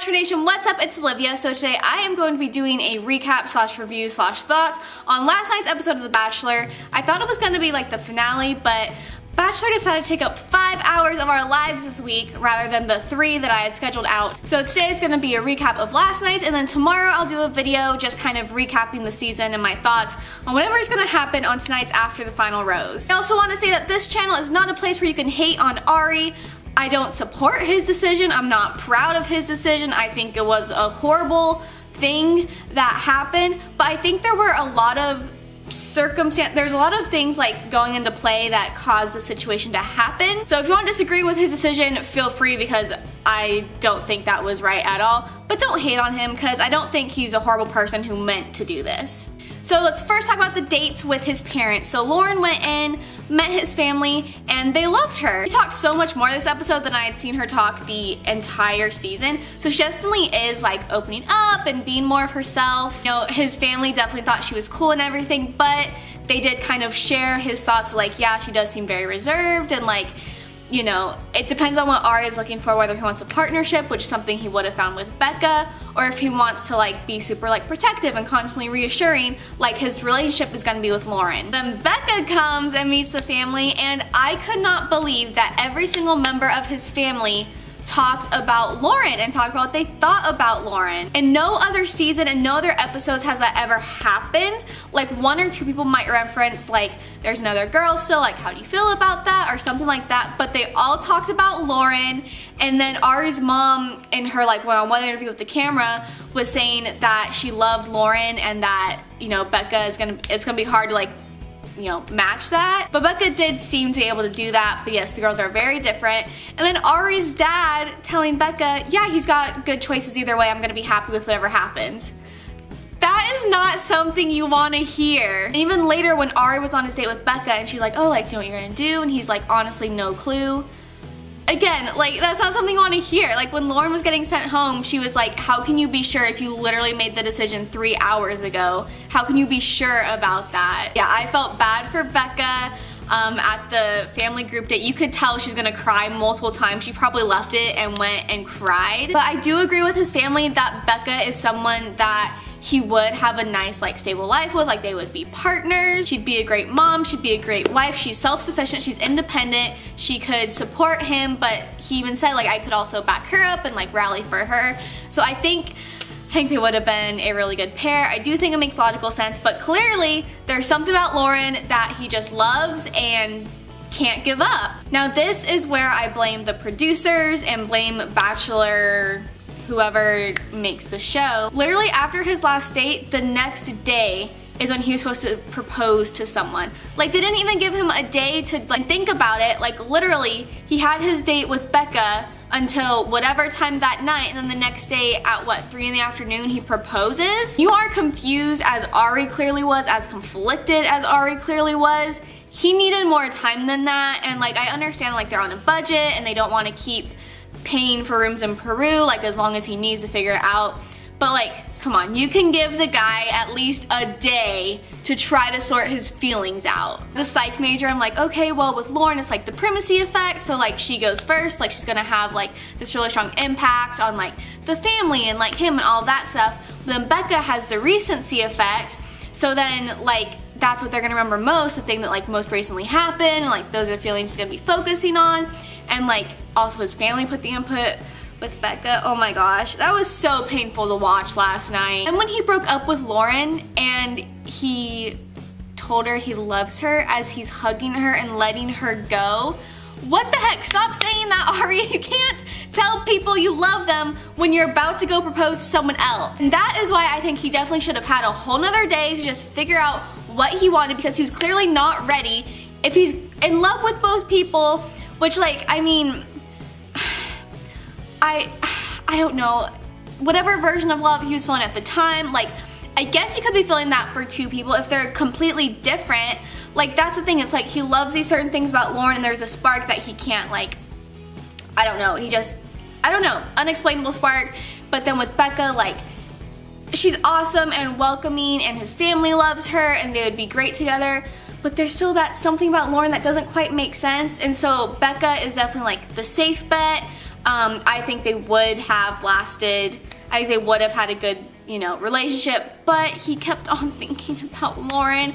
Bachelor Nation, what's up? It's Olivia. So today I am going to be doing a recap slash review slash thoughts on last night's episode of The Bachelor. I thought it was going to be like the finale, but Bachelor decided to take up 5 hours of our lives this week rather than the 3 that I had scheduled out. So today is going to be a recap of last night's, and then tomorrow I'll do a video just kind of recapping the season and my thoughts on whatever is going to happen on tonight's After the Final Rose. I also want to say that this channel is not a place where you can hate on Arie. I don't support his decision. I'm not proud of his decision. I think it was a horrible thing that happened, but I think there were a lot of there's a lot of things like going into play that caused the situation to happen. So if you want to disagree with his decision, feel free, because I don't think that was right at all. But don't hate on him, because I don't think he's a horrible person who meant to do this. So let's first talk about the dates with his parents. So Lauren went in, met his family, and they loved her. She talked so much more this episode than I had seen her talk the entire season. So she definitely is like opening up and being more of herself. You know, his family definitely thought she was cool and everything, but they did kind of share his thoughts, like, yeah, she does seem very reserved, and like, you know, it depends on what Arie is looking for, whether he wants a partnership, which is something he would have found with Becca, or if he wants to like be super like protective and constantly reassuring, like his relationship is gonna be with Lauren. Then Becca comes and meets the family, and I could not believe that every single member of his family talked about Lauren and talked about what they thought about Lauren. And no other season and no other episodes has that ever happened. Like 1 or 2 people might reference like, there's another girl still, like, how do you feel about that, or something like that, but they all talked about Lauren. And then Arie's mom in her like one-on-one interview with the camera was saying that she loved Lauren, and that, you know, Becca is it's gonna be hard to like, you know, match that. But Becca did seem to be able to do that, but yes, the girls are very different. And then Arie's dad telling Becca, yeah, he's got good choices either way, I'm gonna be happy with whatever happens. That is not something you want to hear. And even later when Arie was on his date with Becca and she's like, oh, like, do you know what you're gonna do? And he's like, honestly, no clue. Again, like, that's not something you want to hear. Like, when Lauren was getting sent home, she was like, how can you be sure if you literally made the decision 3 hours ago? How can you be sure about that? Yeah, I felt bad for Becca at the family group date. You could tell she was gonna cry multiple times. She probably left it and went and cried. But I do agree with his family that Becca is someone that he would have a nice, like, stable life with. Like, they would be partners. She'd be a great mom. She'd be a great wife. She's self-sufficient. She's independent. She could support him, but he even said, like, I could also back her up and, like, rally for her. So I think they would have been a really good pair. I do think it makes logical sense, but clearly there's something about Lauren that he just loves and can't give up. Now, this is where I blame the producers and blame Bachelor whoever makes the show. Literally after his last date, the next day is when he was supposed to propose to someone. Like, they didn't even give him a day to like think about it. Like, literally, he had his date with Becca until whatever time that night, and then the next day at what, 3 in the afternoon, he proposes. You are confused, as Arie clearly was, as conflicted as Arie clearly was. He needed more time than that, and like, I understand like they're on a budget and they don't want to keep paying for rooms in Peru, like, as long as he needs to figure it out. But like, come on, you can give the guy at least a day to try to sort his feelings out. As a psych major, I'm like, okay, well, with Lauren, it's like the primacy effect, so like she goes first, like she's gonna have like this really strong impact on like the family and like him and all that stuff. But then Becca has the recency effect, so then like that's what they're gonna remember most, the thing that like most recently happened, and like those are the feelings he's gonna be focusing on. And like, also his family put the input with Becca. Oh my gosh, that was so painful to watch last night. And when he broke up with Lauren and he told her he loves her as he's hugging her and letting her go, what the heck? Stop saying that, Arie. You can't tell people you love them when you're about to go propose to someone else. And that is why I think he definitely should have had a whole nother day to just figure out what he wanted, because he was clearly not ready. If he's in love with both people, which, like, I mean, I don't know, whatever version of love he was feeling at the time, like, I guess you could be feeling that for 2 people if they're completely different. Like, that's the thing, it's like he loves these certain things about Lauren, and there's a spark that he can't, like, I don't know, I don't know, unexplainable spark. But then with Becca, like, she's awesome and welcoming, and his family loves her, and they would be great together. But there's still that something about Lauren that doesn't quite make sense, and so Becca is definitely like the safe bet. I think they would have lasted. I think they would have had a good, you know, relationship, but he kept on thinking about Lauren,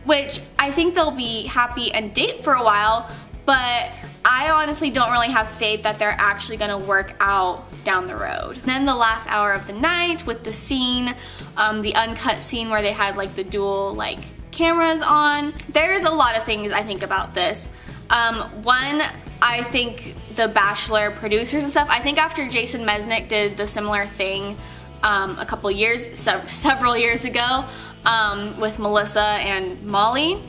which I think they'll be happy and date for a while, but I honestly don't really have faith that they're actually gonna work out down the road. And then the last hour of the night with the scene, the uncut scene where they had like the dual like cameras on. There's a lot of things I think about this. One, I think the Bachelor producers and stuff, I think after Jason Mesnick did the similar thing a couple years, several years ago with Melissa and Molly,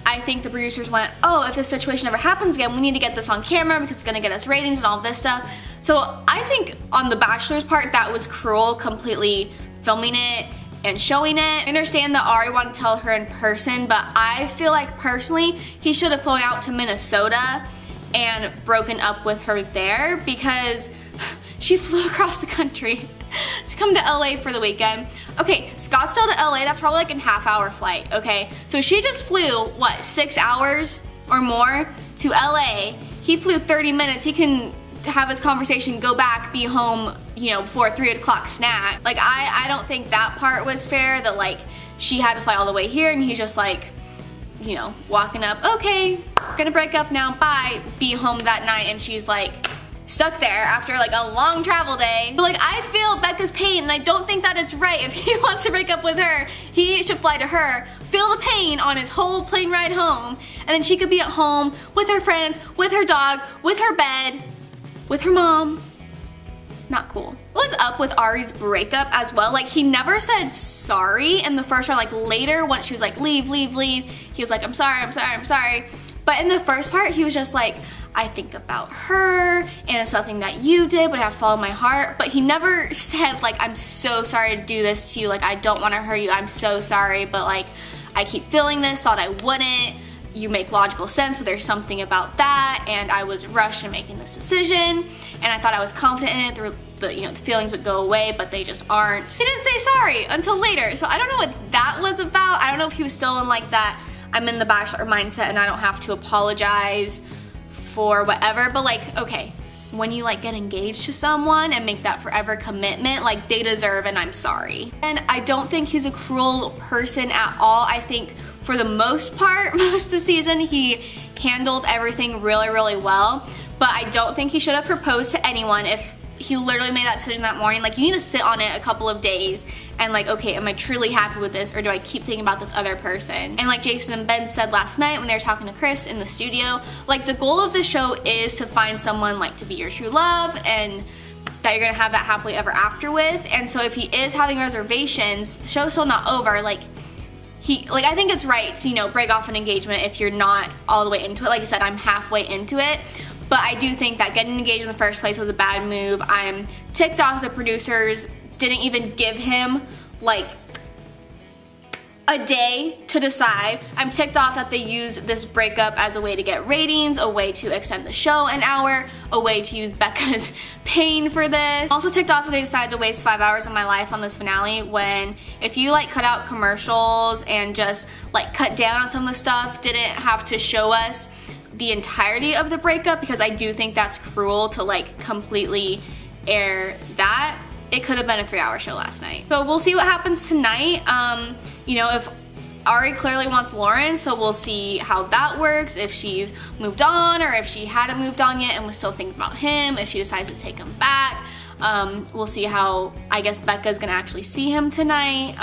I think the producers went, oh, if this situation ever happens again, we need to get this on camera because it's gonna get us ratings and all this stuff. So I think on the Bachelor's part, that was cruel, completely filming it and showing it. I understand that Arie wanted to tell her in person, but I feel like personally, he should have flown out to Minnesota and broken up with her there because she flew across the country to come to LA for the weekend. Okay, Scottsdale to LA, that's probably like a half-hour flight, okay? So she just flew, what, 6 hours or more to LA. He flew 30 minutes. He can have his conversation, go back, be home, you know, before 3 o'clock snack. Like, I don't think that part was fair, that like, she had to fly all the way here and he's just like, you know, walking up, okay, gonna break up now, bye, be home that night, and she's like, stuck there after like a long travel day. But like, I feel Becca's pain and I don't think that it's right. If he wants to break up with her, he should fly to her, feel the pain on his whole plane ride home, and then she could be at home with her friends, with her dog, with her bed, with her mom. Not cool. What's up with Arie's breakup as well? Like, he never said sorry in the first round. Like, later, once she was like, leave, leave, leave, he was like, I'm sorry, I'm sorry, I'm sorry. But in the first part, he was just like, I think about her, and it's something that you did, but I have to follow my heart. But he never said, like, I'm so sorry to do this to you, like, I don't want to hurt you, I'm so sorry, but like, I keep feeling this, thought I wouldn't. You make logical sense, but there's something about that, and I was rushed in making this decision, and I thought I was confident in it, you know, the feelings would go away, but they just aren't. He didn't say sorry until later, so I don't know what that was about. I don't know if he was still in like that, I'm in the Bachelor mindset and I don't have to apologize for whatever, but like, okay, when you like get engaged to someone and make that forever commitment, like, they deserve an I'm sorry. And I don't think he's a cruel person at all. I think for the most part, most of the season, he handled everything really, really well, but I don't think he should have proposed to anyone. If he literally made that decision that morning, like, you need to sit on it a couple of days and like, okay, am I truly happy with this, or do I keep thinking about this other person? And like Jason and Ben said last night when they were talking to Chris in the studio, like, the goal of the show is to find someone like to be your true love and that you're gonna have that happily ever after with. And so if he is having reservations, the show's still not over. Like, I think it's right to, you know, break off an engagement if you're not all the way into it. Like I said, I'm halfway into it. But I do think that getting engaged in the first place was a bad move. I'm ticked off the producers didn't even give him like a day to decide. I'm ticked off that they used this breakup as a way to get ratings, a way to extend the show an hour, a way to use Becca's pain for this. Also ticked off that they decided to waste 5 hours of my life on this finale, when if you like cut out commercials and just like cut down on some of the stuff, didn't have to show us the entirety of the breakup, because I do think that's cruel to like completely air that. It could have been a 3-hour show last night. So we'll see what happens tonight. You know, if Arie clearly wants Lauren, so we'll see how that works, if she's moved on or if she hadn't moved on yet and was still thinking about him, if she decides to take him back. We'll see how, I guess, Becca's gonna actually see him tonight,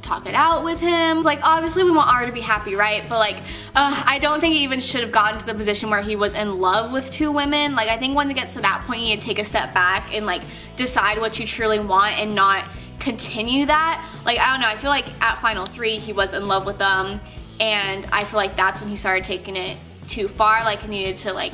talk it out with him. Like, obviously we want Arie to be happy, right? But like, I don't think he even should have gotten to the position where he was in love with 2 women. Like, I think when it gets to that point, you need to take a step back and like decide what you truly want and not continue that. Like, I don't know, I feel like at Final 3 he was in love with them, and I feel like that's when he started taking it too far. Like, he needed to like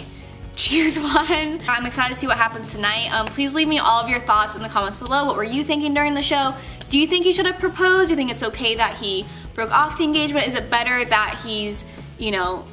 choose one. I'm excited to see what happens tonight. Please leave me all of your thoughts in the comments below. What were you thinking during the show? Do you think he should have proposed? Do you think it's okay that he broke off the engagement? Is it better that he's, you know,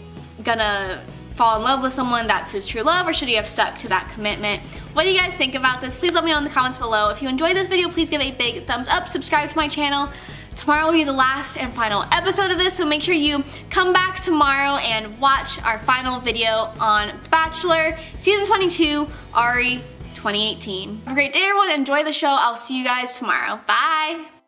gonna fall in love with someone that's his true love, or should he have stuck to that commitment? What do you guys think about this? Please let me know in the comments below. If you enjoyed this video, please give a big thumbs up, subscribe to my channel. Tomorrow will be the last and final episode of this, so make sure you come back tomorrow and watch our final video on Bachelor Season 22, Arie 2018. Have a great day, everyone. Enjoy the show. I'll see you guys tomorrow. Bye.